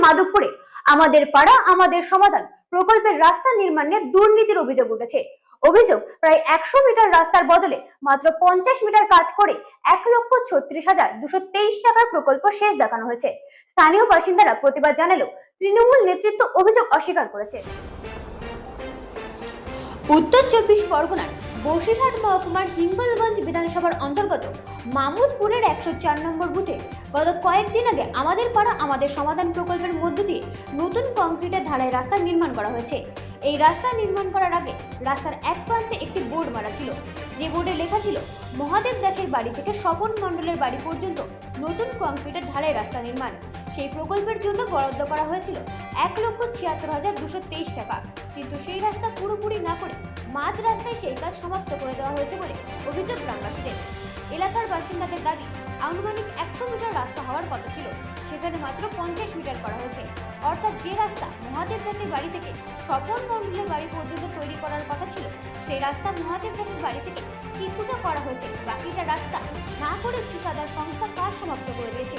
মাধবপুরে আমাদের পাড়া আমাদের সমাধান প্রকল্পের রাস্তা নির্মাণ নিয়ে দুর্নীতির অভিযোগ উঠেছে। অভিযোগ, প্রায় 100 মিটার রাস্তার বদলে মাত্র 50 মিটার কাজ করে 1,36,223 টাকার প্রকল্প শেষ দেখানো হয়েছে। স্থানীয় বাসিন্দারা প্রতিবাদ জানালেও তৃণমূল নেতৃত্ব অভিযোগ অস্বীকার করেছে। উত্তর 24 পরগনার বসিরহাট মহকুমার হিঙ্গলগঞ্জ বিধানসভার অন্তর্গত মামুদপুরের 104 নম্বর বুথে গত কয়েকদিন আগে আমাদের পাড়া আমাদের সমাধান প্রকল্পের মধ্য দিয়ে নতুন কংক্রিটের ঢালাই রাস্তা নির্মাণ করা হয়েছে। এই রাস্তা নির্মাণ করার আগে রাস্তার এক প্রান্তে একটি বোর্ড মারা ছিল, যে বোর্ডে লেখা ছিল মহাদেব দাসের বাড়ি থেকে স্বপন মণ্ডলের বাড়ি পর্যন্ত নতুন কংক্রিটের ঢালাই রাস্তা নির্মাণ। সেই প্রকল্পের জন্য বরাদ্দ করা হয়েছিল 1,76,223 টাকা, কিন্তু সেই রাস্তা পুরোপুরি না করে মাঝ রাস্তায় সেই কাজ সমাপ্ত করে দেওয়া হয়েছে বলে অভিযোগ গ্রামবাসীদের। এলাকার বাসিন্দাদের দাবি, আনুমানিক 100 মিটার রাস্তা হওয়ার কথা ছিল, সেখানে মাত্র 50 মিটার করা হয়েছে। অর্থাৎ যে রাস্তা মহাদেব দাসের বাড়ি থেকে স্বপন মণ্ডলের বাড়ি পর্যন্ত তৈরি করার কথা ছিল, সেই রাস্তা মহাদেব দাসের বাড়ি থেকে কিছুটা করা হয়েছে, বাকিটা রাস্তা না করে ঠিকাদার সংস্থা কাজ সমাপ্ত করে দিয়েছে।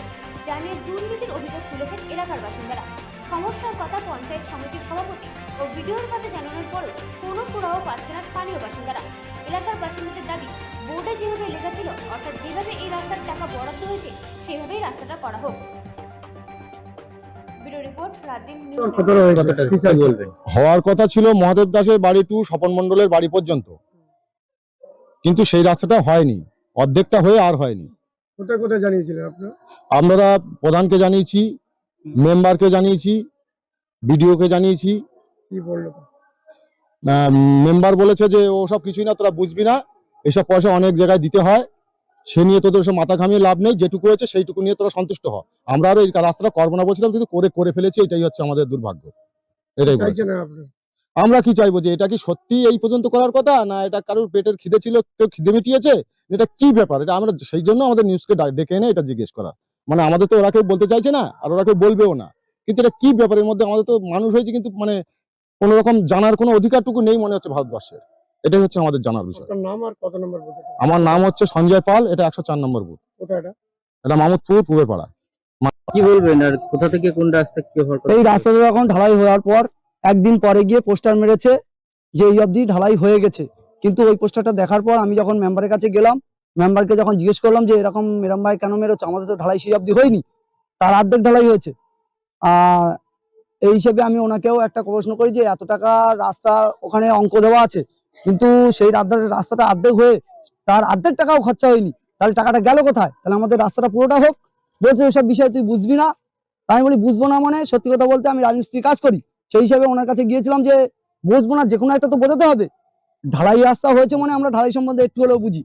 জানিয়ে দুর্নীতির অভিযোগ তুলেছেন এলাকার বাসিন্দারা। সমস্যার কথা পঞ্চায়েত সমিতির সভাপতি ও বিডিওর কাছে জানানোর পরও কোনো সুরাহ পাচ্ছে না স্থানীয় বাসিন্দারা। এলাকার বাসিন্দাদের দাবি, বোর্ডে যেভাবে লেখা ছিল, অর্থাৎ যেভাবে এই রাস্তার টাকা বরাদ্দ হয়েছে সেভাবেই রাস্তাটা করা হোক। Bureau report, রাতদিন news. হওয়ার কথা ছিল মহাদেব দাসের বাড়ি টু স্বপন মণ্ডলের বাড়ি পর্যন্ত, কিন্তু সেই রাস্তাটা হয়নি, অর্ধেকটা হয়ে আর হয়নি। কোথায় কোথায় জানিয়েছিলেন আপনারা? আমরা প্রধানকে জানিয়েছি, মেম্বারকে জানিয়েছি, বিডিওকে জানিয়েছি। কি বললো? মেম্বার বলেছে যে ওসব কিছুই না, তোরা বুঝবি না, এসব পয়সা অনেক জায়গায় দিতে হয়, সে নিয়ে তোদের সব মাথা ঘামিয়ে লাভ নেই, যেটুকু হয়েছে সেইটুকু নিয়ে তোরা সন্তুষ্ট হ। আমরা আরো এই রাস্তাটা করবো না বলছিলাম, কিন্তু করে ফেলেছি, এটাই হচ্ছে আমাদের দুর্ভাগ্য। এটাই আমরা কি চাইবো, যে এটা কি সত্যি এই পর্যন্ত করার কথা, না এটা কারোর পেটের খিদে ছিল, কেউ খিদে মিটিয়েছে, এটা কি ব্যাপার? এটা আমরা সেই জন্য আমাদের নিউজকে ডেকে এনে এটা জিজ্ঞেস করা। মানে আমাদের তো ওরা কেউ বলতে চাইছে না, আর ওরা কেউ বলবেও না, কিন্তু এটা কি ব্যাপারের মধ্যে আমাদের তো মানুষ হয়েছে, কিন্তু মানে কোন রকম জানার কোনো অধিকারটুকু নেই মনে হচ্ছে ভারতবর্ষের। এটাই হচ্ছে আমাদের জানার বিষয়। নাম আর কত নম্বর বুথ? আমার নাম হচ্ছে সঞ্জয় পাল, এটা 104 নম্বর বুথ। কোথায় এটা? এটা মামুদপুর পূবের পাড়া। কি বলবেন, আর কোথা থেকে কোন রাস্তা কি হওয়ার কথা? এই রাস্তাটা যখন ঢালাই হওয়ার পর একদিন পরে গিয়ে পোস্টার মেরেছে যে এই অবধি ঢালাই হয়ে গেছে, কিন্তু ওই পোস্টারটা দেখার পর আমি যখন মেম্বারের কাছে গেলাম, মেম্বারকে যখন জিজ্ঞেস করলাম যে এরকম ভাই কেন মেরেছে, আমাদের তো ঢালাই সেই অবধি হয়নি, তার অর্ধেক ঢালাই হয়েছে। এই হিসেবে আমি ওনাকেও একটা প্রশ্ন করি যে এত টাকা রাস্তা ওখানে অঙ্ক দেওয়া আছে, কিন্তু সেই রাস্তাটা অর্ধেক হয়ে তার অর্ধেক টাকাও খরচা হয়নি, তাহলে টাকাটা গেল কোথায়? তাহলে আমাদের রাস্তাটা পুরোটা হোক। বলছে এসব বিষয় তুই বুঝবি না। আমি বলি বুঝবো না মানে? সত্যি কথা বলতে আমি রাজমিস্ত্রি কাজ করি, সেই হিসাবে ওনার কাছে গিয়েছিলাম যে বুঝবো না, যে কোনো একটা তো বোঝাতে হবে। ঢালাই রাস্তা হয়েছে মানে আমরা ঢালাই সম্বন্ধে একটু হলেও বুঝি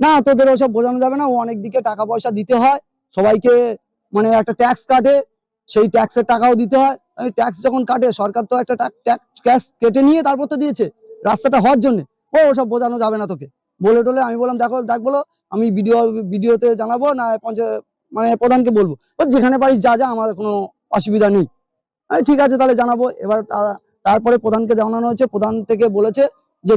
না, তোদের ওসব বোঝানো যাবে না। ও অনেক দিকে টাকা পয়সা দিতে হয় সবাইকে, মানে একটা ট্যাক্স কাটে, সেই ট্যাক্সের টাকাও দিতে হয়। ট্যাক্স যখন কাটে সরকার তো একটা ট্যাক্স কেটে নিয়ে তারপর তো দিয়েছে রাস্তাটা হওয়ার জন্য। ওসব বোঝানো যাবে না তোকে বলে টলে। আমি বললাম দেখ বলো, আমি ভিডিওতে জানাবো না পঞ্চায়েত মানে প্রধানকে বলবো, যেখানে পারিস যা আমার কোনো অসুবিধা নেই। ঠিক আছে তাহলে জানাবো। এবার তারপরে প্রধানকে জানানো হয়েছে, প্রধান থেকে বলেছে যে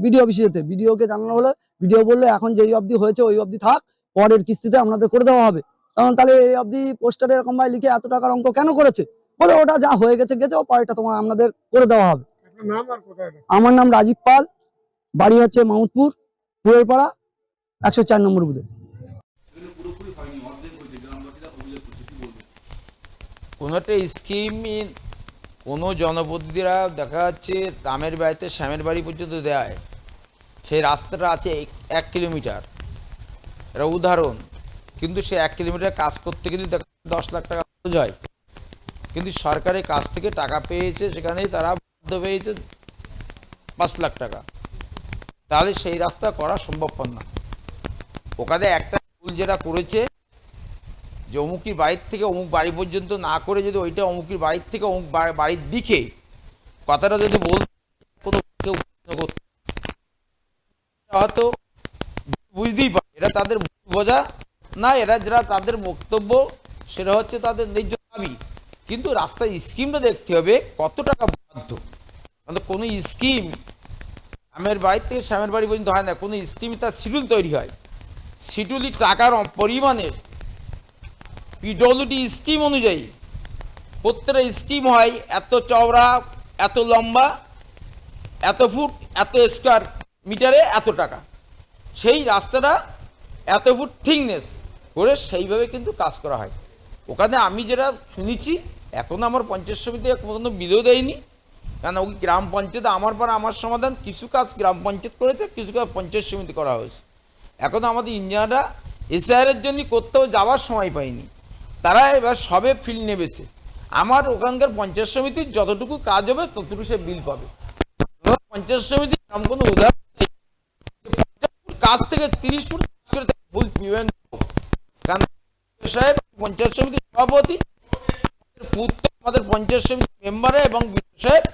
বিডিও অফিসে যেতে। বিডিওকে জানানো হলো, বিডিও বললো এখন যেই অবধি হয়েছে ওই অবধি থাক, পরের কিস্তিতে আপনাদের করে দেওয়া হবে। কারণ তাহলে এই অবধি পোস্টারে এরকম ভাবে লিখে এত টাকার অঙ্ক কেন করেছে? বলে ওটা যা হয়ে গেছে ও পরেরটা তোমার আপনাদের করে দেওয়া হবে। আমার নাম রাজীব পাল, বাড়ি হচ্ছে মামুদপুর পূবের পাড়া 104 নম্বর বুথে। কোনো একটা স্কিম কোনো জনপ্রতিনিধিরা দেখা যাচ্ছে রামের বাড়িতে শ্যামের বাড়ি পর্যন্ত দেয়, সেই রাস্তাটা আছে 1 কিলোমিটার, এটা উদাহরণ। কিন্তু সে 1 কিলোমিটার কাজ করতে কিন্তু দেখা 10 লাখ টাকা খরচ হয়, কিন্তু সরকারের কাছ থেকে টাকা পেয়েছে, সেখানেই তারা বরাদ্দ পেয়েছে 5 লাখ টাকা। তাহলে সেই রাস্তা করা সম্ভবপর না। ওখানে একটা ভুল যেটা করেছে যে অমুকির বাড়ির থেকে অমুক বাড়ি পর্যন্ত না করে যদি ওইটা অমুকির বাড়ির থেকে অমুক বাড়ির দিকে কথাটা যদি কেউ হয়তো বুঝতেই পারে এটা তাদের বোঝা না, এরা যারা তাদের বক্তব্য সেটা হচ্ছে তাদের ন্যায্য দাবি, কিন্তু রাস্তার স্কিমটা দেখতে হবে কত টাকা বরাদ্দ। কোনো স্কিম আমের বাড়ির থেকে শ্যামের বাড়ি পর্যন্ত হয় না, কোনো স্কিম তার শিডিউল তৈরি হয়, শিডিউলি টাকার পরিমাণের পিডব্লিউডি স্কিম অনুযায়ী প্রত্যেকটা স্কিম হয় এত চওড়া, এত লম্বা, এত ফুট, এত স্কোয়ার মিটারে এত টাকা। সেই রাস্তাটা এত ফুট থিকনেস করে সেইভাবে কিন্তু কাজ করা হয়। ওখানে আমি যেটা শুনেছি, এখনও আমার পঞ্চায়েত সমিতি কোনো বিধেও দেয়নি, কারণ ওই গ্রাম পঞ্চায়েতে আমার পর আমার সমাধান, কিছু কাজ গ্রাম পঞ্চায়েত করেছে, কিছু কাজ পঞ্চায়েত সমিতি করা হয়েছে। এখনও আমাদের ইঞ্জিনিয়াররা এসআইআরের জন্য কোথাও যাওয়ার সময় পায়নি, তারা এবার সবে ফিল্ড নেবেছে। আমার ওখানকার পঞ্চায়েত সমিতির যতটুকু কাজ হবে ততটুকু সে বিল পাবে। পঞ্চায়েত সমিতি এরকম কোনো উদাহরণ নেই। 50 ফুট কাজ থেকে 30 ফুট কাজ করে তাকে ভুল বিবরণ দেবো। কারণ সাহেব পঞ্চায়েত সমিতির সভাপতি, পুত্র আমাদের পঞ্চায়েত সমিতির মেম্বারে এবং সাহেব